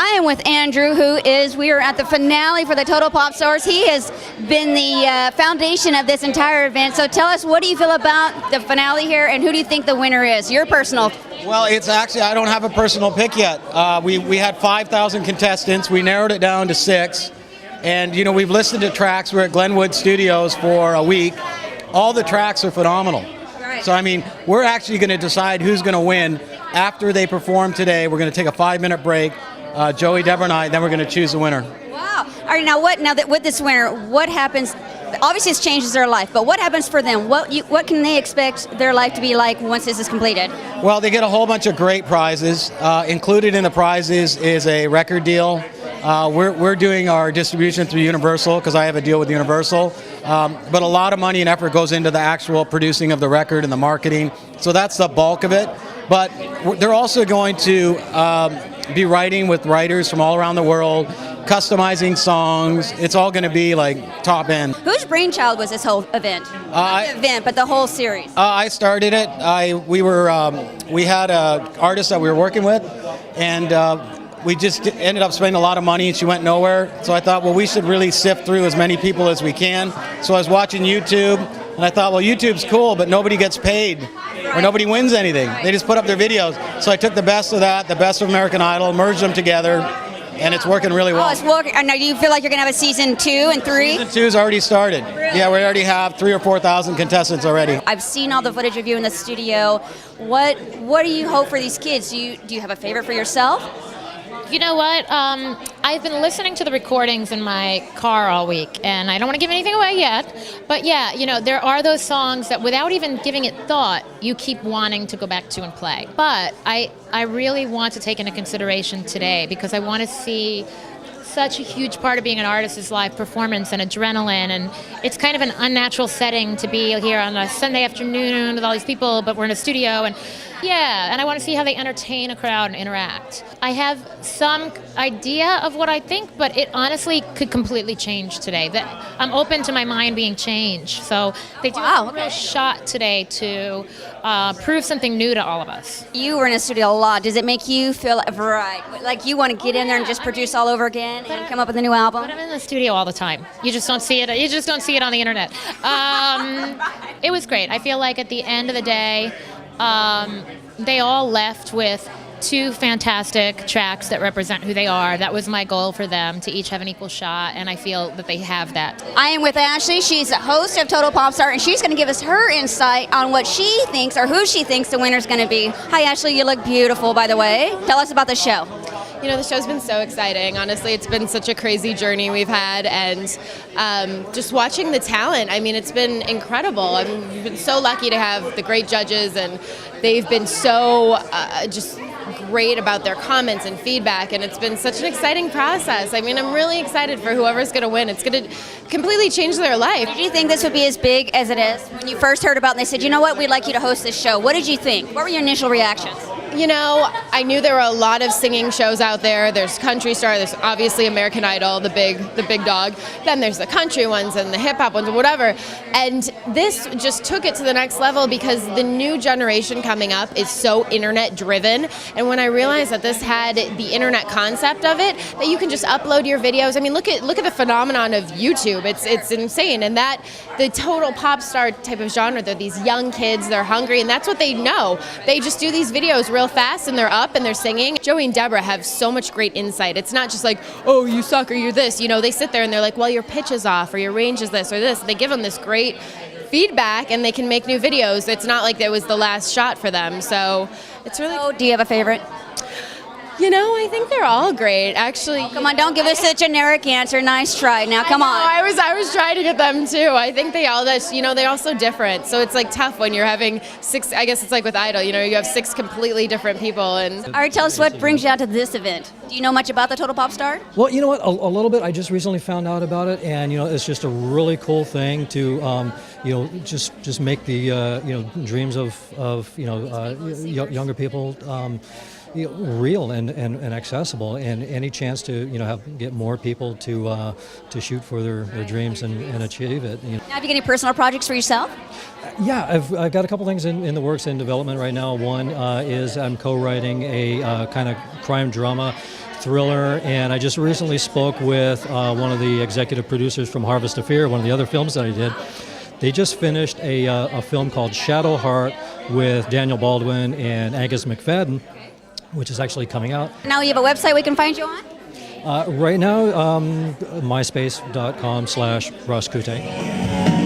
I am with Andrew, we are at the finale for the Total Pop Stars. He has been the foundation of this entire event. So tell us, what do you feel about the finale here, and who do you think the winner is? Your personal. Well, it's actually, I don't have a personal pick yet. We had 5,000 contestants. We narrowed it down to 6. And, you know, we've listened to tracks. We're at Glenwood Studios for a week. All the tracks are phenomenal. Right. So, I mean, we're actually going to decide who's going to win after they perform today. We're going to take a 5-minute break. Joey, Deborah, and I, then we're going to choose the winner. Wow. All right, now that with this winner, what happens? Obviously, it changes their life, but what happens for them? What can they expect their life to be like once this is completed? Well, they get a whole bunch of great prizes. Included in the prizes is a record deal. We're doing our distribution through Universal because I have a deal with Universal. But a lot of money and effort goes into the actual producing of the record and the marketing. So that's the bulk of it. But they're also going to be writing with writers from all around the world, customizing songs. It's all going to be like top end. Whose brainchild was this whole event? Not the event, but the whole series. I started it. We had an artist that we were working with, and we just ended up spending a lot of money, and she went nowhere. So I thought, well, we should really sift through as many people as we can. So I was watching YouTube, and I thought, well, YouTube's cool, but nobody gets paid. Or nobody wins anything. They just put up their videos. So I took the best of that, the best of American Idol, merged them together, and it's working really well. Oh, it's working. Now, do you feel like you're going to have a season 2 and 3? Season 2's already started. Really? Yeah, we already have 3,000 or 4,000 contestants already. I've seen all the footage of you in the studio. What do you hope for these kids? Do you have a favorite for yourself? You know what? I've been listening to the recordings in my car all week, and I don't want to give anything away yet. But yeah, you know, there are those songs that without even giving it thought, you keep wanting to go back to and play. But I really want to take into consideration today, because I want to see such a huge part of being an artist is live performance and adrenaline, and it's kind of an unnatural setting to be here on a Sunday afternoon with all these people, but we're in a studio, and I want to see how they entertain a crowd and interact. I have some idea of what I think, but it honestly could completely change today. I'm open to my mind being changed, so they do a real shot today to prove something new to all of us. You were in a studio a lot. Does it make you feel like you want to get in there and just produce all over again and come up with a new album? But I'm in the studio all the time. You just don't see it. You just don't see it on the internet. It was great. I feel like at the end of the day, they all left with 2 fantastic tracks that represent who they are. That was my goal for them, to each have an equal shot, and I feel that they have that. I am with Ashley. She's the host of Total Pop Star, and she's going to give us her insight on what she thinks, or who she thinks the winner's going to be. Hi, Ashley. You look beautiful, by the way. Tell us about the show. You know, the show's been so exciting. Honestly, it's been such a crazy journey we've had, and just watching the talent, I mean, it's been incredible. We've been so lucky to have the great judges, and they've been so just great about their comments and feedback, and it's been such an exciting process. I mean, I'm really excited for whoever's going to win. It's going to completely change their life. Did you think this would be as big as it is? When you first heard about it and they said, you know what, we'd like you to host this show, what did you think? What were your initial reactions? You know, I knew there were a lot of singing shows out there. There's Country Star, there's obviously American Idol, the big dog. Then there's the country ones and the hip hop ones and whatever. And this just took it to the next level, because the new generation coming up is so internet driven. And when I realized that this had the internet concept of it, that you can just upload your videos. I mean, look at the phenomenon of YouTube. It's insane. And that the total pop star type of genre, they're these young kids, they're hungry, and that's what they know. They just do these videos real fast, and they're up and they're singing. Joey and Deborah have so much great insight. It's not just like, oh, you suck or you're this. You know, they sit there and they're like, well, your pitch is off, or your range is this or this. They give them this great feedback, and they can make new videos. It's not like that was the last shot for them. So it's really. Oh, do you have a favorite? You know, I think they're all great, actually. Oh, come on, don't give us a generic answer. Nice try. Now, come on. I was trying to get them too. I think they're all so different. So it's like tough when you're having 6. I guess it's like with Idol. You know, you have 6 completely different people. And all right, tell us what brings you out to this event. Do you know much about the Total Pop Star? Well, you know what, a little bit. I just recently found out about it, and you know, it's just a really cool thing to just make the dreams of younger people real and accessible, and any chance to get more people to shoot for their dreams and achieve it. Now, have you got any personal projects for yourself? Yeah, I've got a couple things in the works in development right now. One is I'm co-writing a kind of crime drama thriller. And I just recently spoke with one of the executive producers from Harvest of Fear, one of the other films that I did. They just finished a film called Shadow Heart with Daniel Baldwin and Angus McFadden, which is actually coming out. Now you have a website we can find you on? Right now, myspace.com/Ross Kute.